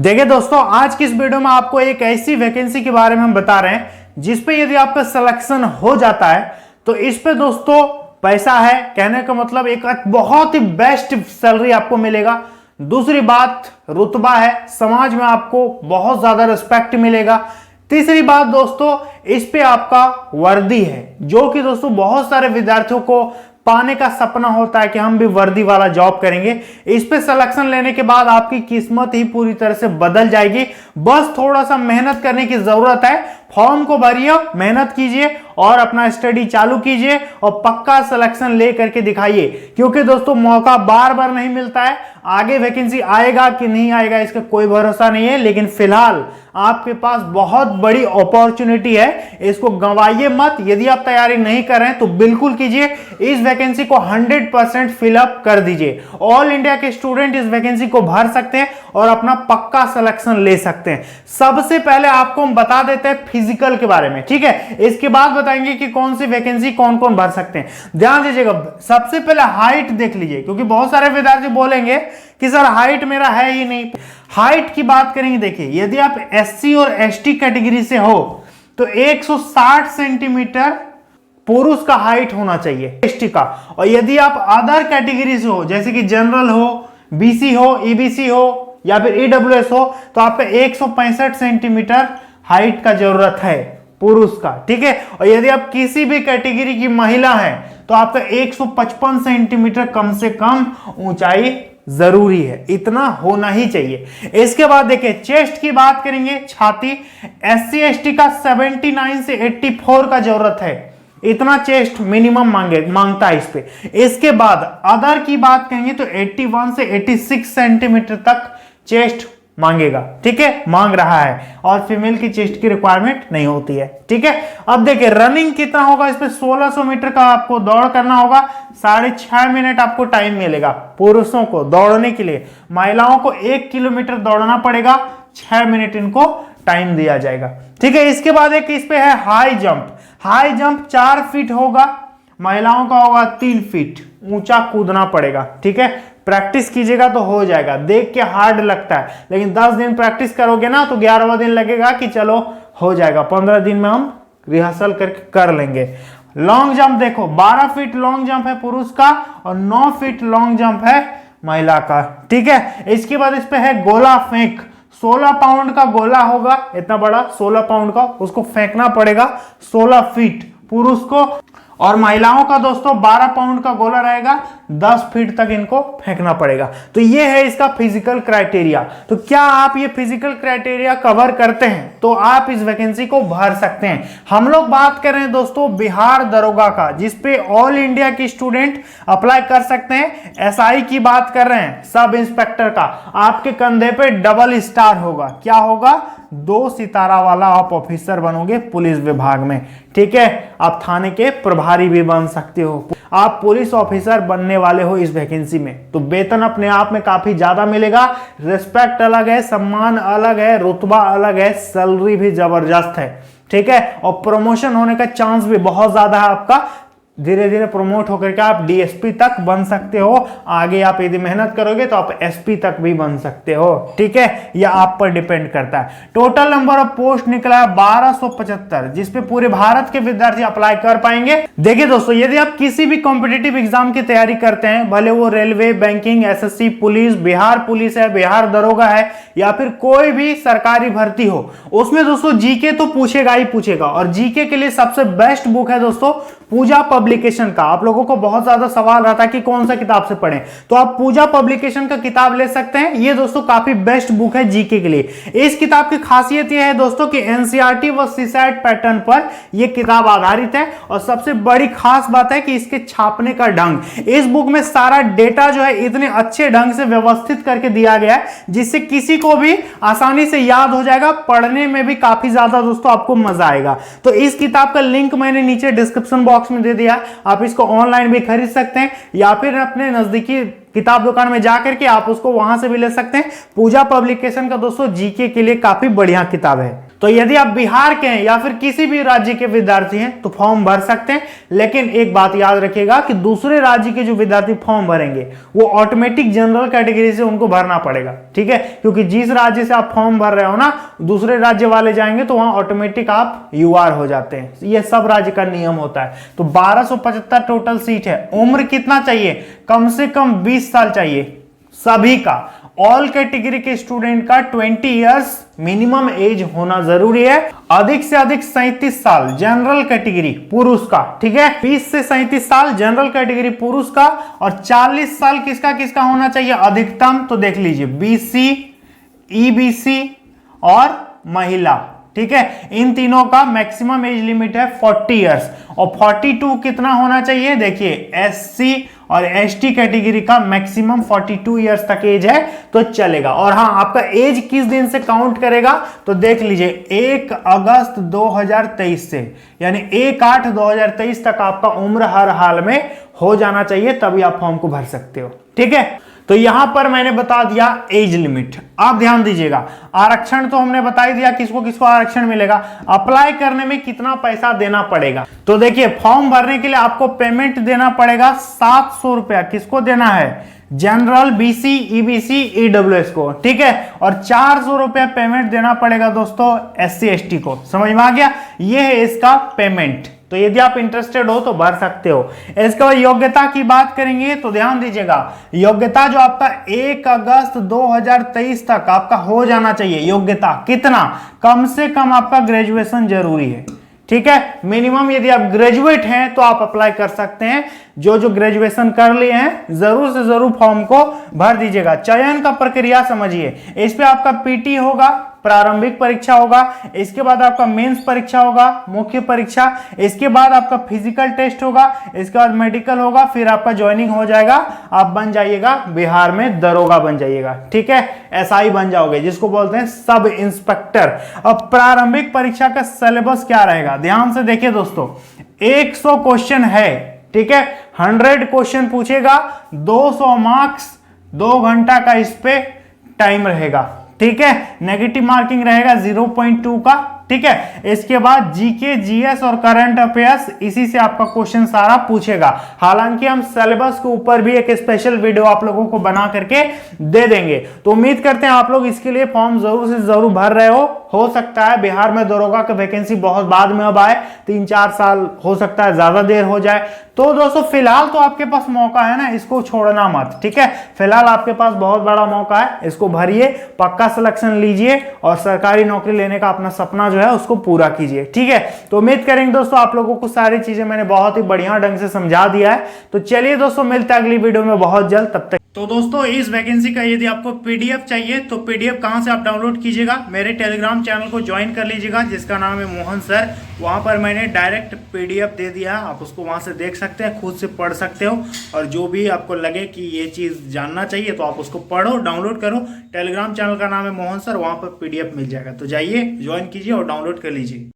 देखिए दोस्तों, आज की इस वीडियो में आपको एक ऐसी वैकेंसी के बारे में हम बता रहे हैं जिसपे यदि आपका सिलेक्शन हो जाता है तो इस पे दोस्तों पैसा है। कहने का मतलब एक बहुत ही बेस्ट सैलरी आपको मिलेगा। दूसरी बात रुतबा है, समाज में आपको बहुत ज्यादा रिस्पेक्ट मिलेगा। तीसरी बात दोस्तों, इस पे आपका वर्दी है, जो कि दोस्तों बहुत सारे विद्यार्थियों को पाने का सपना होता है कि हम भी वर्दी वाला जॉब करेंगे। इस पे सिलेक्शन लेने के बाद आपकी किस्मत ही पूरी तरह से बदल जाएगी। बस थोड़ा सा मेहनत करने की जरूरत है। फॉर्म को भरिए, मेहनत कीजिए और अपना स्टडी चालू कीजिए और पक्का सिलेक्शन ले करके दिखाइए, क्योंकि दोस्तों मौका बार बार नहीं मिलता है। आगे वैकेंसी आएगा कि नहीं आएगा इसका कोई भरोसा नहीं है, लेकिन फिलहाल आपके पास बहुत बड़ी अपॉर्चुनिटी है, इसको गंवाइए मत। यदि आप तैयारी नहीं कर रहे हैं तो बिल्कुल कीजिए, इस वैकेंसी को 100% फिलअप कर दीजिए। ऑल इंडिया के स्टूडेंट इस वैकेंसी को भर सकते हैं और अपना पक्का सिलेक्शन ले सकते हैं। सबसे पहले आपको हम बता देते हैं फिजिकल के बारे में, ठीक है। इसके बाद बताएंगे कि कौन सी वैकेंसी कौन कौन भर सकते हैं। ध्यान दीजिएगा, सबसे पहले हाइट देख लीजिए, क्योंकि बहुत सारे विद्यार्थी बोलेंगे कि सर हाइट मेरा है ही नहीं। हाइट की बात करेंगे, देखिए यदि आप एससी और एसटी कैटेगरी से हो तो 160 सेंटीमीटर पुरुष का हाइट होना चाहिए एसटी का। और यदि आप अदर कैटेगरी से हो, जैसे कि जनरल हो, बीसी हो, ईबीसी हो या फिर ईडब्ल्यूएस हो, तो आपका 165 सेंटीमीटर हाइट का जरूरत है पुरुष का, ठीक है। और यदि आप किसी भी कैटेगरी की महिला हैं तो आपका 155 सेंटीमीटर कम से कम ऊंचाई जरूरी है, इतना होना ही चाहिए। इसके बाद देखिए चेस्ट की बात करेंगे, छाती एससी एसटी का 79 से 84 का जरूरत है, इतना चेस्ट मिनिमम मांगता है इस पे। इसके बाद अदर की बात करेंगे तो 81 से 86 सेंटीमीटर तक चेस्ट मांगेगा, ठीक है, मांग रहा है। और फीमेल की चेस्ट की रिक्वायरमेंट नहीं होती है, ठीक है। अब देखिए रनिंग कितना होगा इस पे, 1600 मीटर का आपको दौड़ करना होगा। 6.5 मिनट आपको टाइम मिलेगा पुरुषों को दौड़ने के लिए। महिलाओं को 1 किलोमीटर दौड़ना पड़ेगा, 6 मिनट इनको टाइम दिया जाएगा, ठीक है। इसके बाद एक इस पे है high jump. High jump 4 feet होगा, महिलाओं का होगा 3 फीट, ऊंचा कूदना पड़ेगा, ठीक है। प्रैक्टिस कीजिएगा तो हो जाएगा। देख के हार्ड लगता है, लेकिन 10 दिन प्रैक्टिस करोगे ना तो 11वां दिन लगेगा कि चलो हो जाएगा। 15 दिन में हम रिहर्सल करके कर लेंगे। लॉन्ग जंप देखो, 12 फीट लॉन्ग जंप है पुरुष का और 9 फीट लॉन्ग जंप है महिला का, ठीक है। इसके बाद इस पे है गोला फेंक। 16 पाउंड का गोला होगा, इतना बड़ा 16 पाउंड का, उसको फेंकना पड़ेगा 16 फीट पुरुष को। और महिलाओं का दोस्तों 12 पाउंड का गोला रहेगा, 10 फीट तक इनको फेंकना पड़ेगा। तो ये है इसका फिजिकल क्राइटेरिया। तो क्या आप ये फिजिकल क्राइटेरिया कवर करते हैं तो आप इस वैकेंसी को भर सकते हैं। हम लोग बात कर रहे हैं दोस्तों बिहार दरोगा का, जिसपे ऑल इंडिया की स्टूडेंट अप्लाई कर सकते हैं। एसआई की बात कर रहे हैं, सब इंस्पेक्टर का। आपके कंधे पे डबल स्टार होगा, क्या होगा, 2 सितारा वाला आप ऑफिसर बनोगे पुलिस विभाग में, ठीक है। आप थाने के प्रभारी भी बन सकते हो, आप पुलिस ऑफिसर बनने वाले हो इस वैकेंसी में। तो वेतन अपने आप में काफी ज्यादा मिलेगा, रिस्पेक्ट अलग है, सम्मान अलग है, रुतबा अलग है, सैलरी भी जबरदस्त है, ठीक है। और प्रमोशन होने का चांस भी बहुत ज्यादा है आपका। धीरे धीरे प्रमोट होकर के आप डीएसपी तक बन सकते हो। आगे आप यदि मेहनत करोगे तो आप एसपी तक भी बन सकते हो, ठीक है। यह आप पर डिपेंड करता है। टोटल नंबर ऑफ पोस्ट निकला है 1275, जिसपे पूरे भारत के विद्यार्थी अप्लाई कर पाएंगे। देखिए दोस्तों, यदि आप किसी भी कॉम्पिटिटिव एग्जाम की तैयारी करते हैं, भले वो railway, banking, SSC, police, Bihar police है, बिहार दरोगा है, या फिर कोई भी सरकारी भर्ती हो, उसमें दोस्तों जीके तो पूछेगा ही पूछेगा। और जीके के लिए सबसे बेस्ट बुक है दोस्तों पूजा पब्लिकेशन का। आप लोगों को बहुत ज्यादा सवाल रहता है कि कौन सा किताब से पढ़ें, तो आप पूजा पब्लिकेशन का किताब ले सकते हैं। ये दोस्तों काफी बेस्ट बुक है जीके के लिए। इस किताब की खासियत यह है दोस्तों कि एनसीईआरटी व सीसैट पैटर्न पर यह किताब आधारित है। और सबसे बड़ी खास बात है कि इसके छापने का ढंग, इस बुक में सारा डेटा जो है इतने अच्छे ढंग से व्यवस्थित करके दिया गया है, जिससे किसी को भी आसानी से याद हो जाएगा, पढ़ने में भी काफी ज्यादा दोस्तों आपको मजा आएगा। तो इस किताब का लिंक मैंने नीचे डिस्क्रिप्शन बॉक्स में दे दिया, आप इसको ऑनलाइन भी खरीद सकते हैं या फिर अपने नजदीकी किताब दुकान में जाकर के आप उसको वहां से भी ले सकते हैं। पूजा पब्लिकेशन का दोस्तों जीके के लिए काफी बढ़िया किताब है। तो यदि आप बिहार के हैं या फिर किसी भी राज्य के विद्यार्थी हैं तो फॉर्म भर सकते हैं, लेकिन एक बात याद रखिएगा कि दूसरे राज्य के जो विद्यार्थी फॉर्म भरेंगे वो ऑटोमेटिक जनरल कैटेगरी से उनको भरना पड़ेगा, ठीक है, क्योंकि जिस राज्य से आप फॉर्म भर रहे हो ना, दूसरे राज्य वाले जाएंगे तो वहां ऑटोमेटिक आप यूआर हो जाते हैं। ये सब राज्य का नियम होता है। तो 1275 टोटल सीट है। उम्र कितना चाहिए? कम से कम 20 साल चाहिए सभी का। ऑल कैटेगरी के स्टूडेंट का 20 इयर्स मिनिमम एज होना जरूरी है। अधिक से अधिक 37 साल जनरल कैटेगरी पुरुष का, ठीक है, 20 से 37 साल जनरल कैटेगरी पुरुष का, और 40 साल किसका किसका होना चाहिए अधिकतम? तो देख लीजिए, बीसी, ईबीसी और महिला, ठीक है, इन तीनों का मैक्सिमम एज लिमिट है 40 इयर्स। और 42 कितना होना चाहिए? देखिए, एससी और एसटी कैटेगरी का मैक्सिमम 42 इयर्स तक एज है तो चलेगा। और हाँ, आपका एज किस दिन से काउंट करेगा? तो देख लीजिए, 1 अगस्त 2023 से, यानी 1/8/2023 तक आपका उम्र हर हाल में हो जाना चाहिए, तभी आप फॉर्म को भर सकते हो, ठीक है। तो यहां पर मैंने बता दिया एज लिमिट। आप ध्यान दीजिएगा, आरक्षण तो हमने बता ही दिया किसको किसको आरक्षण मिलेगा। अप्लाई करने में कितना पैसा देना पड़ेगा? तो देखिए, फॉर्म भरने के लिए आपको पेमेंट देना पड़ेगा 700 रुपया। किसको देना है? जनरल, बीसी, ईबीसी, ईडब्ल्यूएस को, ठीक है। और 400 रुपया पेमेंट देना पड़ेगा दोस्तों एससी एसटी को। समझ में आ गया? ये है इसका पेमेंट। तो यदि आप इंटरेस्टेड हो तो भर सकते हो। इसके बाद योग्यता की बात करेंगे तो ध्यान दीजिएगा, योग्यता जो आपका 1 अगस्त 2023 तक आपका हो जाना चाहिए। योग्यता कितना? कम से कम आपका ग्रेजुएशन जरूरी है, ठीक है। मिनिमम यदि आप ग्रेजुएट हैं तो आप अप्लाई कर सकते हैं। जो ग्रेजुएशन कर लिए हैं जरूर से जरूर फॉर्म को भर दीजिएगा। चयन का प्रक्रिया समझिए, इस पे आपका पीटी होगा, प्रारंभिक परीक्षा होगा, इसके बाद आपका मेंस परीक्षा होगा, मुख्य परीक्षा, इसके बाद आपका फिजिकल टेस्ट होगा, इसके बाद मेडिकल होगा, फिर आपका ज्वाइनिंग हो जाएगा। आप बन जाइएगा बिहार में दरोगा बन जाइएगा, ठीक है, एसआई बन जाओगे, जिसको बोलते हैं सब इंस्पेक्टर। अब प्रारंभिक परीक्षा का सिलेबस क्या रहेगा? ध्यान से देखिए दोस्तों, 100 क्वेश्चन है, ठीक है, 100 क्वेश्चन पूछेगा, 200 मार्क्स, 2 घंटा का इस पे टाइम रहेगा, ठीक है। नेगेटिव मार्किंग रहेगा 0.2 का, ठीक है। इसके बाद जीके, जीएस और करंट अफेयर्स, इसी से आपका क्वेश्चन सारा पूछेगा। हालांकि हम सिलेबस के ऊपर भी एक स्पेशल वीडियो आप लोगों को बना करके दे देंगे। तो उम्मीद करते हैं आप लोग इसके लिए फॉर्म जरूर से जरूर भर रहे हो सकता है बिहार में दरोगा का वैकेंसी बहुत बाद में अब आए, 3-4 साल हो सकता है, ज्यादा देर हो जाए। तो दोस्तों फिलहाल तो आपके पास मौका है ना, इसको छोड़ना मत, ठीक है। फिलहाल आपके पास बहुत बड़ा मौका है, इसको भरिए, पक्का सिलेक्शन लीजिए और सरकारी नौकरी लेने का अपना सपना जो है उसको पूरा कीजिए, ठीक है। तो उम्मीद करेंगे दोस्तों आप लोगों को सारी चीजें मैंने बहुत ही बढ़िया ढंग से समझा दिया है। तो चलिए दोस्तों, मिलते हैं अगली वीडियो में बहुत जल्द, तब तक। तो दोस्तों इस वैकेंसी का यदि आपको पीडीएफ चाहिए तो पीडीएफ कहां से आप डाउनलोड कीजिएगा? मेरे टेलीग्राम चैनल को ज्वाइन कर लीजिएगा, जिसका नाम है मोहन सर। वहां पर मैंने डायरेक्ट पीडीएफ दे दिया, आप उसको वहां से देख सकते हैं, खुद से पढ़ सकते हो, और जो भी आपको लगे कि ये चीज जानना चाहिए तो आप उसको पढ़ो, डाउनलोड करो। टेलीग्राम चैनल का नाम है मोहन सर, वहां पर पीडीएफ मिल जाएगा। तो जाइए, ज्वाइन कीजिए और डाउनलोड कर लीजिए।